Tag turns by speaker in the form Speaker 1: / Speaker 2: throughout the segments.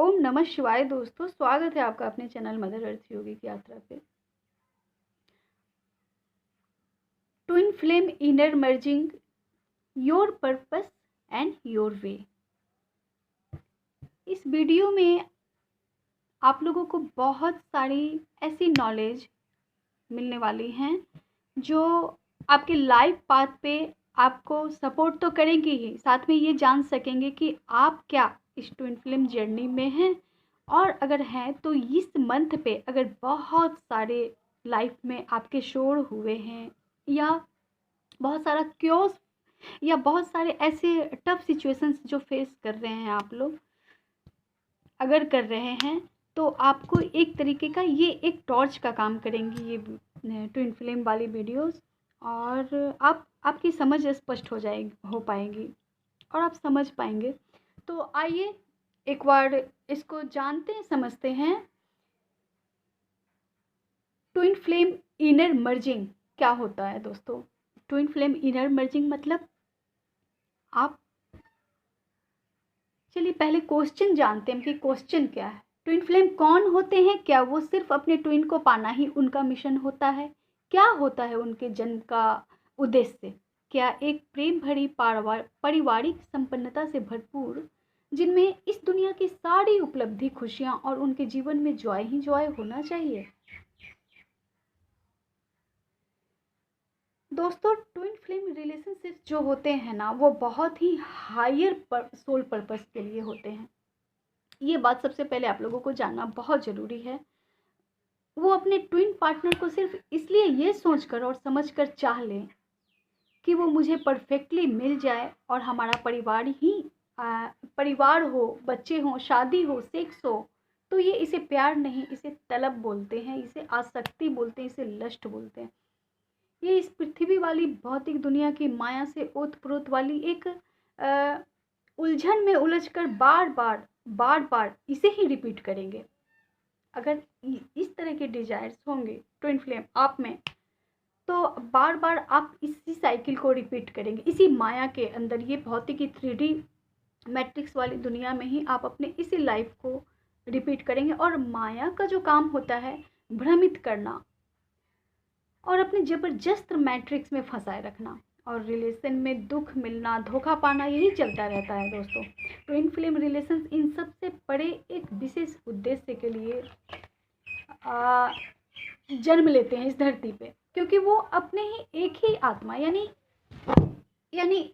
Speaker 1: ओम नमः शिवाय दोस्तों, स्वागत है आपका अपने चैनल मदर अर्थ योगी की यात्रा पे। Twin flame inner merging your purpose and your way. इस वीडियो में आप लोगों को बहुत सारी ऐसी नॉलेज मिलने वाली हैं जो आपके लाइफ पाथ पे आपको सपोर्ट तो करेंगी ही, साथ में ये जान सकेंगे कि आप क्या इस ट्विन फ्लेम जर्नी में हैं, और अगर हैं तो इस मंथ पे अगर बहुत सारे लाइफ में आपके शोर हुए हैं या बहुत सारा क्योस या बहुत सारे ऐसे टफ सिचुएशंस जो फेस कर रहे हैं आप लोग अगर कर रहे हैं, तो आपको एक तरीके का ये एक टॉर्च का काम करेंगी ये ट्विन फ्लेम वाली वीडियोस, और आपकी समझ स्पष्ट हो पाएगी और आप समझ पाएंगे। तो आइए एक बार इसको जानते हैं, समझते हैं। ट्विन फ्लेम इनर मर्जिंग क्या होता है दोस्तों? ट्विन फ्लेम इनर मर्जिंग मतलब आप, चलिए पहले क्वेश्चन जानते हैं कि क्वेश्चन क्या है। ट्विन फ्लेम कौन होते हैं? क्या वो सिर्फ अपने ट्विन को पाना ही उनका मिशन होता है? क्या होता है उनके जन्म का उद्देश्य? क्या एक प्रेम भरी पारिवारिक संपन्नता से भरपूर, जिनमें इस दुनिया की सारी उपलब्धि, खुशियां और उनके जीवन में जॉय ही जॉय होना चाहिए? दोस्तों, ट्विन फ्लेम रिलेशनशिप जो होते हैं ना, वो बहुत ही हायर सोल पर्पस के लिए होते हैं। ये बात सबसे पहले आप लोगों को जानना बहुत ज़रूरी है। वो अपने ट्विन पार्टनर को सिर्फ इसलिए ये सोचकर और समझकर चाह लें कि वो मुझे परफेक्टली मिल जाए और हमारा परिवार हो, बच्चे हों, शादी हो, सेक्स हो, तो ये इसे प्यार नहीं, इसे तलब बोलते हैं, इसे आसक्ति बोलते हैं, इसे लस्ट बोलते हैं। ये इस पृथ्वी वाली भौतिक दुनिया की माया से ओतप्रोत वाली एक उलझन में उलझकर बार बार इसे ही रिपीट करेंगे। अगर इस तरह के डिजायर्स होंगे ट्विन फ्लेम आप में, तो बार बार आप इसी साइकिल को रिपीट करेंगे इसी माया के अंदर। ये भौतिक 3D मैट्रिक्स वाली दुनिया में ही आप अपने इसी लाइफ को रिपीट करेंगे। और माया का जो काम होता है भ्रमित करना और अपने ज़बरदस्त मैट्रिक्स में फंसाए रखना, और रिलेशन में दुख मिलना, धोखा पाना, यही चलता रहता है दोस्तों। ट्विन फ्लेम रिलेशन इन सब से बड़े एक विशेष उद्देश्य के लिए जन्म लेते हैं इस धरती पे, क्योंकि वो अपने ही एक ही आत्मा यानी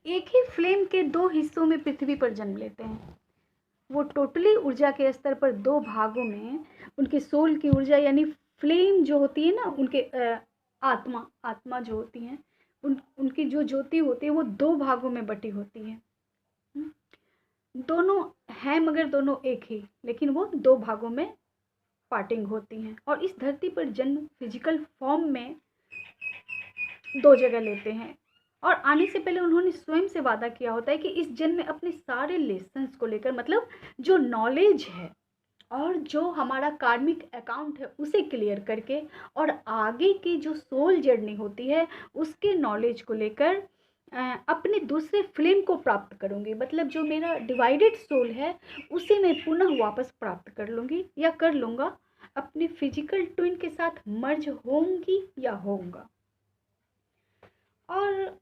Speaker 1: एक ही फ्लेम के दो हिस्सों में पृथ्वी पर जन्म लेते हैं। वो टोटली ऊर्जा के स्तर पर दो भागों में उनके सोल की ऊर्जा यानी फ्लेम जो होती है ना, उनके आत्मा जो होती हैं, उनकी जो ज्योति होती है वो दो भागों में बटी होती है। दोनों हैं मगर दोनों एक ही, लेकिन वो दो भागों में पार्टिंग होती हैं। और इस धरती पर जन्म फिजिकल फॉर्म में दो जगह लेते हैं, और आने से पहले उन्होंने स्वयं से वादा किया होता है कि इस जन्म में अपने सारे लेसन्स को लेकर, मतलब जो नॉलेज है और जो हमारा कार्मिक अकाउंट है उसे क्लियर करके, और आगे की जो सोल जर्नी होती है उसके नॉलेज को लेकर अपने दूसरे फ्लेम को प्राप्त करूँगी। मतलब जो मेरा डिवाइडेड सोल है उसे मैं पुनः वापस प्राप्त कर लूँगी या कर लूँगा, अपने फिजिकल ट्विन के साथ मर्ज होंगी या होऊंगा। और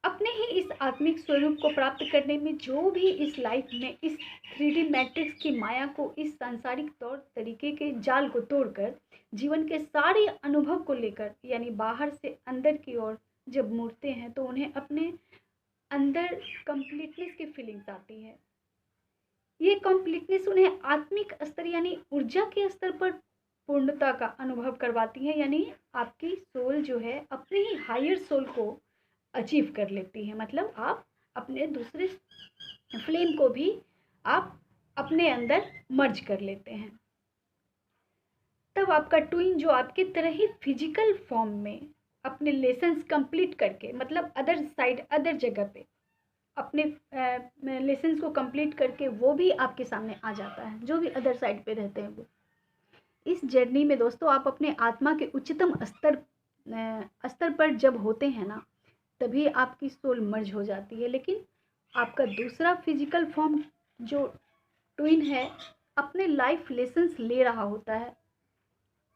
Speaker 1: अपने ही इस आत्मिक स्वरूप को प्राप्त करने में जो भी इस लाइफ में इस 3D मैट्रिक्स की माया को, इस सांसारिक तौर तरीके के जाल को तोड़कर जीवन के सारे अनुभव को लेकर, यानी बाहर से अंदर की ओर जब मुड़ते हैं तो उन्हें अपने अंदर कंप्लीटनेस की फीलिंग्स आती है। ये कंप्लीटनेस उन्हें आत्मिक स्तर यानी ऊर्जा के स्तर पर पूर्णता का अनुभव करवाती है। यानी आपकी सोल जो है अपने ही हायर सोल को अचीव कर लेती है। मतलब आप अपने दूसरे फ्लेम को भी आप अपने अंदर मर्ज कर लेते हैं। तब आपका ट्विन जो आपकी तरह ही फिजिकल फॉर्म में अपने लेसन्स कंप्लीट करके, मतलब अदर साइड, अदर जगह पे अपने लेसन्स को कंप्लीट करके वो भी आपके सामने आ जाता है, जो भी अदर साइड पे रहते हैं वो। इस जर्नी में दोस्तों आप अपने आत्मा के उच्चतम स्तर पर जब होते हैं ना, तभी आपकी सोल मर्ज हो जाती है। लेकिन आपका दूसरा फिजिकल फॉर्म जो ट्विन है अपने लाइफ लेसन्स ले रहा होता है,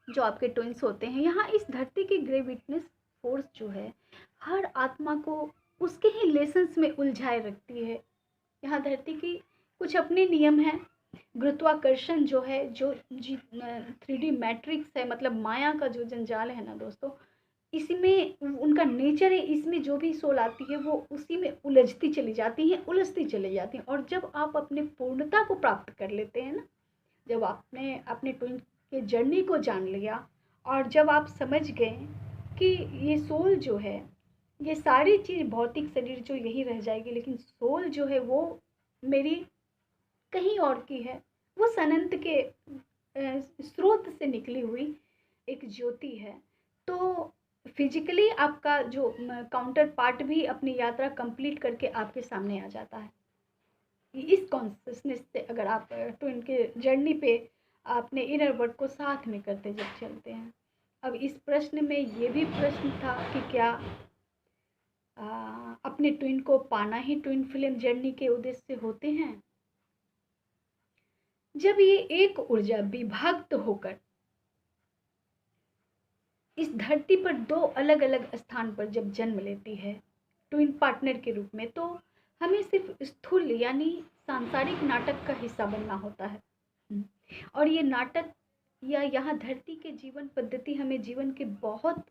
Speaker 1: जो आपके ट्विंस होते हैं। यहाँ इस धरती की ग्रेविटनेस फोर्स जो है हर आत्मा को उसके ही लेसन्स में उलझाए रखती है। यहाँ धरती की कुछ अपने नियम हैं। गुरुत्वाकर्षण जो है, जो 3D मैट्रिक्स है, मतलब माया का जो जंजाल है ना दोस्तों, इसमें उनका नेचर है, इसमें जो भी सोल आती है वो उसी में उलझती चली जाती हैं, उलझती चली जाती हैं। और जब आप अपने पूर्णता को प्राप्त कर लेते हैं ना, जब आपने अपने ट्विन के जर्नी को जान लिया और जब आप समझ गए कि ये सोल जो है, ये सारी चीज़, भौतिक शरीर जो यही रह जाएगी, लेकिन सोल जो है वो मेरी कहीं और की है, वो सनंत के स्रोत से निकली हुई एक ज्योति है। तो फिजिकली आपका जो काउंटर पार्ट भी अपनी यात्रा कंप्लीट करके आपके सामने आ जाता है। इस कॉन्शियसनेस से अगर आप ट्विन के जर्नी पे अपने इनर वर्क को साथ में करते जब चलते हैं। अब इस प्रश्न में ये भी प्रश्न था कि क्या अपने ट्विन को पाना ही ट्विन फ्लेम जर्नी के उद्देश्य होते हैं। जब ये एक ऊर्जा विभक्त होकर इस धरती पर दो अलग अलग स्थान पर जब जन्म लेती है ट्विन पार्टनर के रूप में, तो हमें सिर्फ स्थूल यानी सांसारिक नाटक का हिस्सा बनना होता है। और ये नाटक या यहाँ धरती के जीवन पद्धति हमें जीवन के बहुत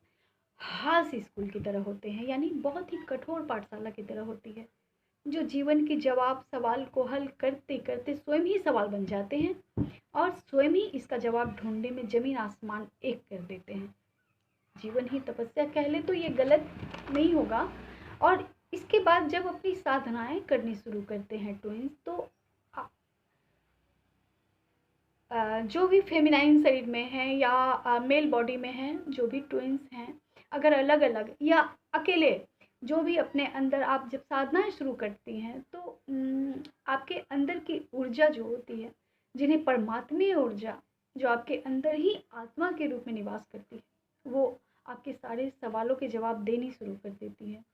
Speaker 1: हार्श स्कूल की तरह होते हैं, यानी बहुत ही कठोर पाठशाला की तरह होती है, जो जीवन के जवाब सवाल को हल करते करते स्वयं ही सवाल बन जाते हैं और स्वयं ही इसका जवाब ढूंढने में जमीन आसमान एक कर देते हैं। जीवन ही तपस्या कह ले तो ये गलत नहीं होगा। और इसके बाद जब अपनी साधनाएं करनी शुरू करते हैं ट्विंस, तो जो भी फेमिनाइन शरीर में है या मेल बॉडी में है, जो भी ट्विंस हैं, अगर अलग अलग या अकेले, जो भी अपने अंदर आप जब साधनाएं शुरू करती हैं, तो आपके अंदर की ऊर्जा जो होती है, जिन्हें परमात्मीय ऊर्जा, जो आपके अंदर ही आत्मा के रूप में निवास करती है, वो आपके सारे सवालों के जवाब देनी शुरू कर देती है।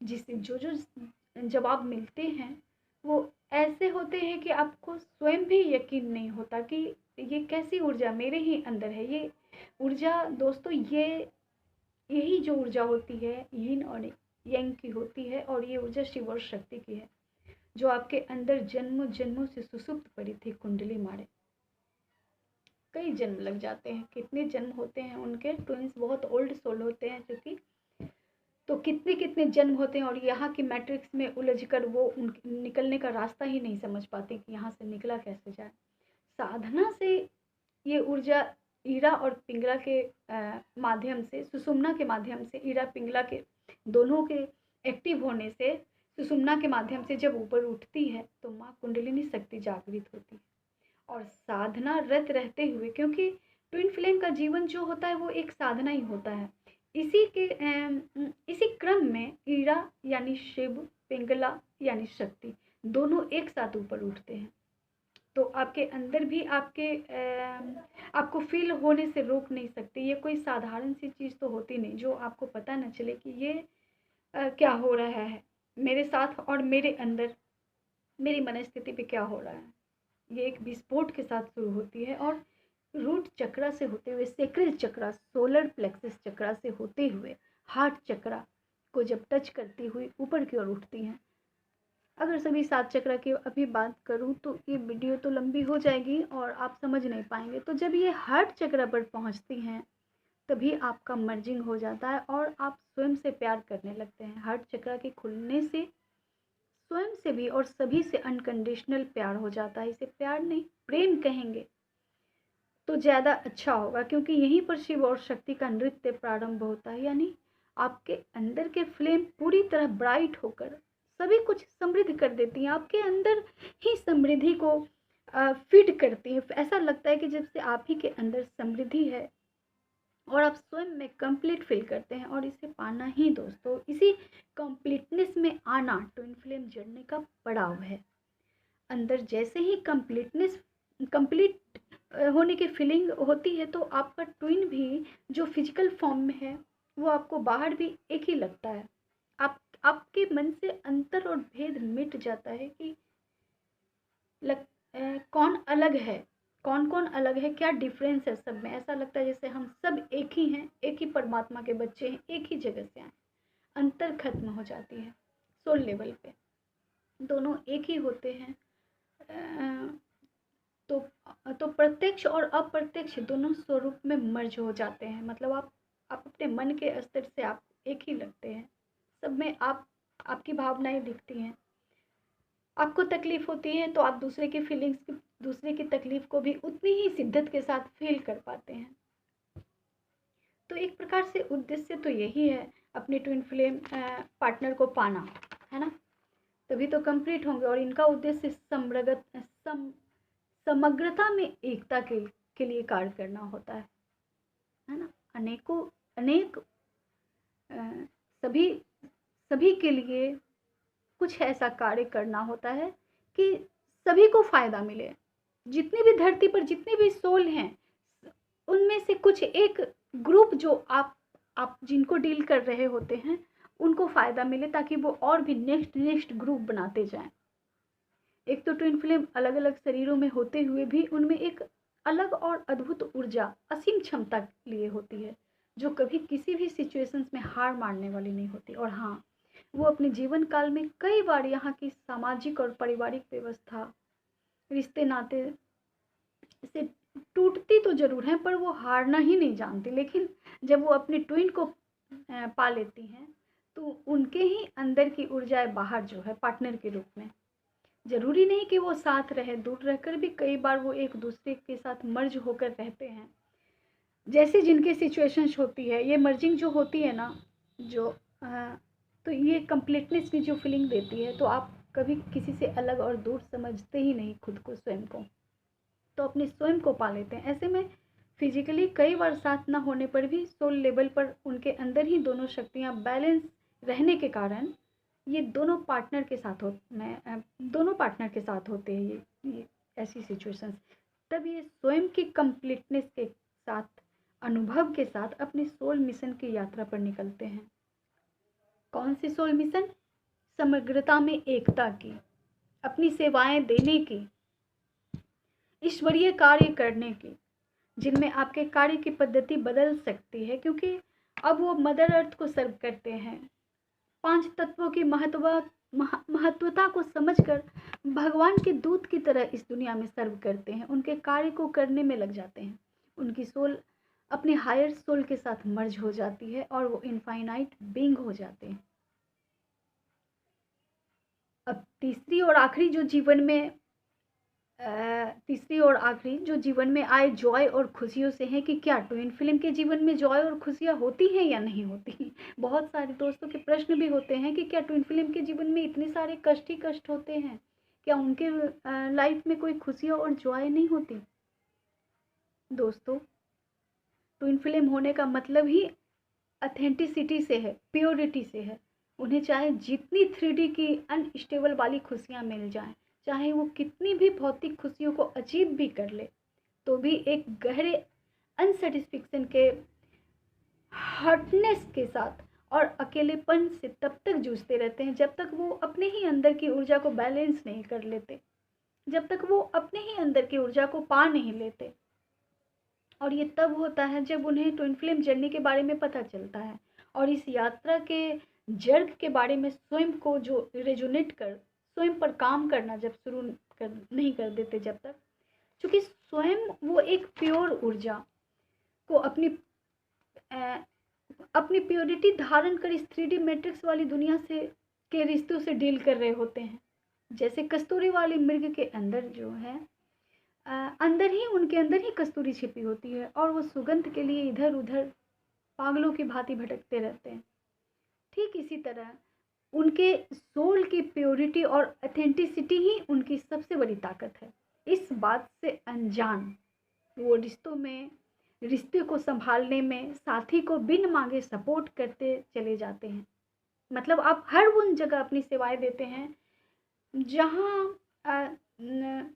Speaker 1: जिससे जो जो जवाब मिलते हैं वो ऐसे होते हैं कि आपको स्वयं भी यकीन नहीं होता कि ये कैसी ऊर्जा मेरे ही अंदर है। ये ऊर्जा दोस्तों, यही जो ऊर्जा होती है यिन और यंग की होती है, और ये ऊर्जा शिव और शक्ति की है, जो आपके अंदर जन्मों जन्मों से सुसुप्त पड़ी थी कुंडली मारे। कई जन्म लग जाते हैं, कितने जन्म होते हैं उनके। ट्विंस बहुत ओल्ड सोल होते हैं क्योंकि, तो कितने कितने जन्म होते हैं, और यहाँ की मैट्रिक्स में उलझकर वो निकलने का रास्ता ही नहीं समझ पाते कि यहाँ से निकला कैसे जाए। साधना से ये ऊर्जा ईरा और पिंगला के माध्यम से, सुषुम्ना के माध्यम से, ईरा पिंगला के दोनों के एक्टिव होने से, सुषुम्ना के माध्यम से जब ऊपर उठती है तो माँ कुंडलिनी शक्ति जागृत होती है। और साधना रत रहते हुए, क्योंकि ट्विन फ्लेम का जीवन जो होता है वो एक साधना ही होता है, इसी क्रम में ईरा यानी शिव, पिंगला यानी शक्ति, दोनों एक साथ ऊपर उठते हैं। तो आपके अंदर भी आपको फील होने से रोक नहीं सकते। ये कोई साधारण सी चीज़ तो होती नहीं जो आपको पता न चले कि ये क्या हो रहा है मेरे साथ और मेरे अंदर, मेरी मनस्थिति पे क्या हो रहा है। ये एक विस्फोट के साथ शुरू होती है और रूट चक्रा से होते हुए, सेक्रल चक्रा, सोलर प्लेक्सस चक्रा से होते हुए हार्ट चक्रा को जब टच करती हुई ऊपर की ओर उठती हैं। अगर सभी 7 चक्रा की अभी बात करूं तो ये वीडियो तो लंबी हो जाएगी और आप समझ नहीं पाएंगे। तो जब ये हार्ट चक्रा पर पहुंचती हैं तभी आपका मर्जिंग हो जाता है और आप स्वयं से प्यार करने लगते हैं। हार्ट चक्रा के खुलने से स्वयं से भी और सभी से अनकंडीशनल प्यार हो जाता है। इसे प्यार नहीं, प्रेम कहेंगे तो ज़्यादा अच्छा होगा, क्योंकि यहीं पर शिव और शक्ति का नृत्य प्रारंभ होता है। यानी आपके अंदर के फ्लेम पूरी तरह ब्राइट होकर सभी कुछ समृद्ध कर देती हैं, आपके अंदर ही समृद्धि को फीड करती हैं। ऐसा लगता है कि जब से आप ही के अंदर समृद्धि है और आप स्वयं में कंप्लीट फील करते हैं। और इसे पाना ही दोस्तों, इसी कंप्लीटनेस में आना ट्विन फ्लेम जर्नी का पड़ाव है। अंदर जैसे ही कंप्लीट होने की फीलिंग होती है तो आपका ट्विन भी जो फिजिकल फॉर्म में है वो आपको बाहर भी एक ही लगता है। आपके मन से अंतर और भेद मिट जाता है कि कौन अलग है, कौन कौन अलग है, क्या डिफरेंस है सब में। ऐसा लगता है जैसे हम सब एक ही हैं, एक ही परमात्मा के बच्चे हैं, एक ही जगह से आए। अंतर खत्म हो जाती है सोल लेवल पे, दोनों एक ही होते हैं। अ, तो तो प्रत्यक्ष और अप्रत्यक्ष दोनों स्वरूप में मर्ज हो जाते हैं। मतलब आप अपने मन के स्तर से आप एक ही लगते हैं। सब में आपकी भावनाएं दिखती हैं। आपको तकलीफ होती है तो आप दूसरे की फीलिंग्स, दूसरे की तकलीफ को भी उतनी ही शिद्दत के साथ फील कर पाते हैं। तो एक प्रकार से उद्देश्य तो यही है, अपने ट्विन फ्लेम पार्टनर को पाना, है ना। तभी तो कंप्लीट होंगे। और इनका उद्देश्य समग्रता में एकता के लिए कार्य करना होता है ना। अनेकों अनेक अ, सभी सभी के लिए कुछ ऐसा कार्य करना होता है कि सभी को फायदा मिले। जितनी भी धरती पर जितने भी सोल हैं, उनमें से कुछ एक ग्रुप जो आप जिनको डील कर रहे होते हैं, उनको फायदा मिले, ताकि वो और भी नेक्स्ट नेक्स्ट ग्रुप बनाते जाएं। एक तो ट्विन फ्लेम अलग अलग शरीरों में होते हुए भी उनमें एक अलग और अद्भुत ऊर्जा, असीम क्षमता लिए होती है, जो कभी किसी भी सिचुएशंस में हार मानने वाली नहीं होती। और हाँ, वो अपने जीवन काल में कई बार यहाँ की सामाजिक और पारिवारिक व्यवस्था, रिश्ते नाते से टूटती तो ज़रूर हैं, पर वो हारना ही नहीं जानती। लेकिन जब वो अपने ट्विन को पा लेती हैं, तो उनके ही अंदर की ऊर्जाएं बाहर जो है पार्टनर के रूप में, ज़रूरी नहीं कि वो साथ रहे, दूर रहकर भी कई बार वो एक दूसरे के साथ मर्ज होकर रहते हैं। जैसे जिनकी सिचुएशंस होती है, ये मर्जिंग जो होती है ना, जो तो ये कंप्लीटनेस की जो फीलिंग देती है, तो आप कभी किसी से अलग और दूर समझते ही नहीं खुद को, स्वयं को। तो अपने स्वयं को पा लेते हैं। ऐसे में फिजिकली कई बार साथ ना होने पर भी सोल लेवल पर उनके अंदर ही दोनों शक्तियाँ बैलेंस रहने के कारण ये दोनों पार्टनर के साथ दोनों पार्टनर के साथ होते हैं ये ऐसी सिचुएशंस। तब ये स्वयं की कंप्लीटनेस के साथ, अनुभव के साथ अपने सोल मिशन की यात्रा पर निकलते हैं। कौन सी सोल मिशन? समग्रता में एकता की, अपनी सेवाएं देने की, ईश्वरीय कार्य करने की, जिनमें आपके कार्य की पद्धति बदल सकती है, क्योंकि अब वो मदर अर्थ को सर्व करते हैं। 5 तत्वों की महत्वता को समझकर भगवान के दूत की तरह इस दुनिया में सर्व करते हैं, उनके कार्य को करने में लग जाते हैं। उनकी सोल अपने हायर सोल के साथ मर्ज हो जाती है और वो इनफाइनाइट बीइंग हो जाते हैं। अब तीसरी और आखिरी जो जीवन में आए जॉय और खुशियों से है कि क्या ट्विन फ्लेम के जीवन में जॉय और खुशियाँ होती हैं या नहीं होती। बहुत सारे दोस्तों के प्रश्न भी होते हैं कि क्या ट्विन फ्लेम के जीवन में इतने सारे कष्ट ही कष्ट होते हैं, क्या उनके लाइफ में कोई खुशियाँ और जॉय नहीं होती। दोस्तों, ट्विन फ्लेम होने का मतलब ही ऑथेंटिसिटी से है, प्योरिटी से है। उन्हें चाहे जितनी 3D की अनस्टेबल वाली खुशियाँ मिल जाएं, चाहे वो कितनी भी भौतिक खुशियों को अचीव भी कर ले, तो भी एक गहरे अनसेटिस्फिक्शन के, हर्टनेस के साथ और अकेलेपन से तब तक जूझते रहते हैं जब तक वो अपने ही अंदर की ऊर्जा को बैलेंस नहीं कर लेते, जब तक वो अपने ही अंदर की ऊर्जा को पा नहीं लेते। और ये तब होता है जब उन्हें ट्विन फ्लेम जर्नी के बारे में पता चलता है और इस यात्रा के जर्ग के बारे में स्वयं को जो रेजोनेट कर, स्वयं पर काम करना जब शुरू नहीं कर देते जब तक, क्योंकि स्वयं वो एक प्योर ऊर्जा को अपनी प्योरिटी धारण कर इस 3D मैट्रिक्स वाली दुनिया से के रिश्तों से डील कर रहे होते हैं। जैसे कस्तूरी वाली मृग के अंदर जो है, उनके अंदर ही कस्तूरी छिपी होती है और वो सुगंध के लिए इधर उधर पागलों की भांति भटकते रहते हैं। ठीक इसी तरह उनके सोल की प्योरिटी और ऑथेंटिसिटी ही उनकी सबसे बड़ी ताकत है। इस बात से अनजान वो रिश्ते को संभालने में साथी को बिन मांगे सपोर्ट करते चले जाते हैं। मतलब आप हर उन जगह अपनी सेवाएं देते हैं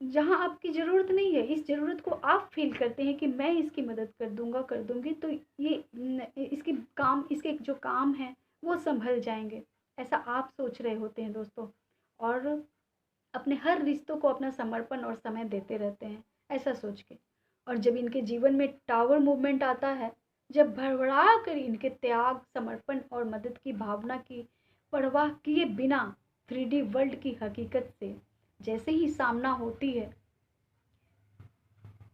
Speaker 1: जहाँ आपकी ज़रूरत नहीं है। इस ज़रूरत को आप फील करते हैं कि मैं इसकी मदद कर दूंगा, कर दूंगी, तो इसके जो काम हैं वो संभल जाएंगे, ऐसा आप सोच रहे होते हैं दोस्तों। और अपने हर रिश्तों को अपना समर्पण और समय देते रहते हैं, ऐसा सोच के। और जब इनके जीवन में टावर मूवमेंट आता है, जब भरभरा कर इनके त्याग, समर्पण और मदद की भावना की परवाह किए बिना 3D वर्ल्ड की हकीकत से जैसे ही सामना होती है,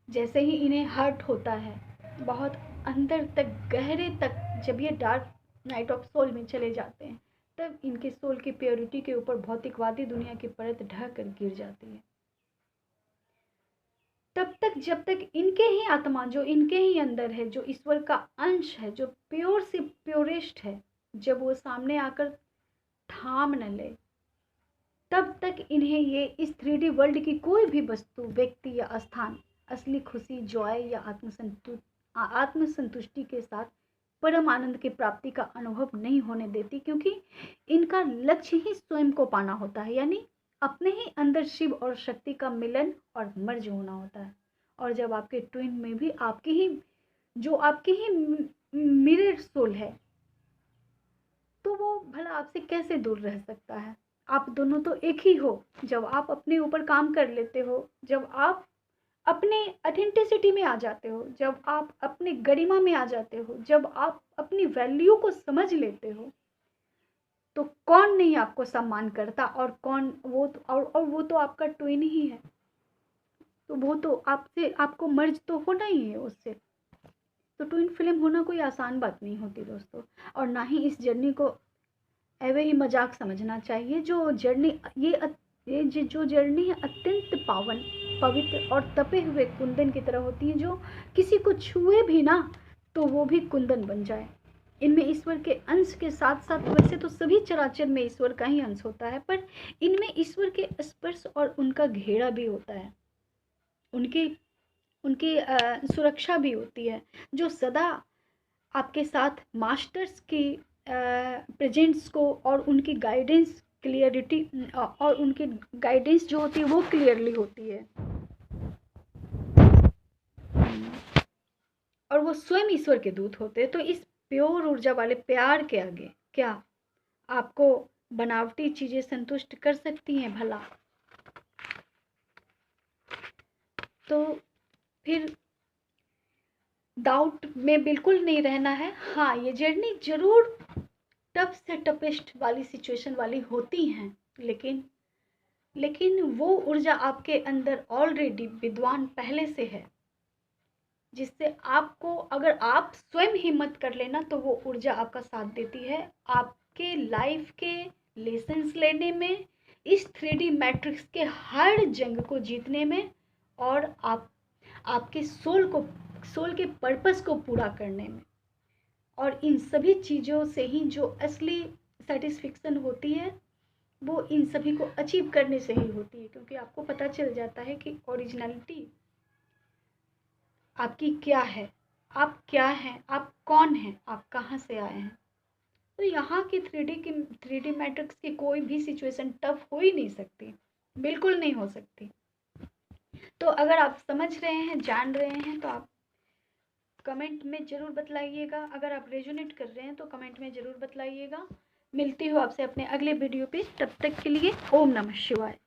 Speaker 1: जैसे ही इन्हें हर्ट होता है, बहुत अंदर तक, गहरे तक, जब ये डार्क नाइट ऑफ सोल में चले जाते हैं, तब इनके सोल की प्योरिटी के ऊपर भौतिकवादी दुनिया की परत ढह कर गिर जाती है। तब तक जब तक इनके ही आत्मा, जो इनके ही अंदर है, जो ईश्वर का अंश है, जो प्योर से प्योरेस्ट है, जब वो सामने आकर थाम न ले, तब तक इन्हें ये इस 3D वर्ल्ड की कोई भी वस्तु, व्यक्ति या स्थान असली खुशी, जॉय या आत्मसंतुष्टि के साथ परम आनंद की प्राप्ति का अनुभव नहीं होने देती, क्योंकि इनका लक्ष्य ही स्वयं को पाना होता है, यानी अपने ही अंदर शिव और शक्ति का मिलन और मर्ज होना होता है। और जब आपके ट्विन में भी आपकी ही मिरर सोल है, तो वो भला आपसे कैसे दूर रह सकता है? आप दोनों तो एक ही हो। जब आप अपने ऊपर काम कर लेते हो, जब आप अपने ऑथेंटिसिटी में आ जाते हो, जब आप अपने गरिमा में आ जाते हो, जब आप अपनी वैल्यू को समझ लेते हो, तो कौन नहीं आपको सम्मान करता, और कौन वो तो, और वो तो आपका ट्विन ही है, तो वो तो आपसे, आपको मर्ज तो होना ही है उससे। तो ट्विन फिल्म होना कोई आसान बात नहीं होती दोस्तों, और ना ही इस जर्नी को एवे ही मजाक समझना चाहिए। जो जर्नी जो जर्नी है अत्यंत पावन, पवित्र और तपे हुए कुंदन की तरह होती है, जो किसी को छुए भी ना तो वो भी कुंदन बन जाए। इनमें ईश्वर के अंश के साथ साथ, वैसे तो सभी चराचर में ईश्वर का ही अंश होता है, पर इनमें ईश्वर के स्पर्श और उनका घेरा भी होता है, उनकी उनकी सुरक्षा भी होती है, जो सदा आपके साथ मास्टर्स की प्रेजेंस को और उनकी गाइडेंस क्लियरिटी, और उनकी गाइडेंस जो होती है वो क्लियरली होती है, और वो स्वयं ईश्वर के दूत होते हैं। तो इस प्योर ऊर्जा वाले प्यार के आगे क्या आपको बनावटी चीज़ें संतुष्ट कर सकती हैं भला? तो फिर डाउट में बिल्कुल नहीं रहना है। हाँ, ये जर्नी जरूर टफ से टफेस्ट वाली सिचुएशन वाली होती हैं, लेकिन वो ऊर्जा आपके अंदर ऑलरेडी विद्वान पहले से है, जिससे आपको, अगर आप स्वयं हिम्मत कर लेना, तो वो ऊर्जा आपका साथ देती है आपके लाइफ के लेसन्स लेने में, इस 3D मैट्रिक्स के हर जंग को जीतने में, और आपके सोल के पर्पस को पूरा करने में। और इन सभी चीज़ों से ही जो असली सेटिस्फेक्शन होती है, वो इन सभी को अचीव करने से ही होती है, क्योंकि आपको पता चल जाता है कि ओरिजिनलिटी आपकी क्या है, आप क्या हैं, आप कौन हैं, आप कहाँ से आए हैं। तो यहाँ की 3D मैट्रिक्स की कोई भी सिचुएशन टफ हो ही नहीं सकती, बिल्कुल नहीं हो सकती। तो अगर आप समझ रहे हैं, जान रहे हैं, तो आप कमेंट में ज़रूर बतलाइएगा। अगर आप रेजोनेट कर रहे हैं तो कमेंट में ज़रूर बतलाइएगा। मिलती हूँ आपसे अपने अगले वीडियो पे, तब तक के लिए ओम नमः शिवाय।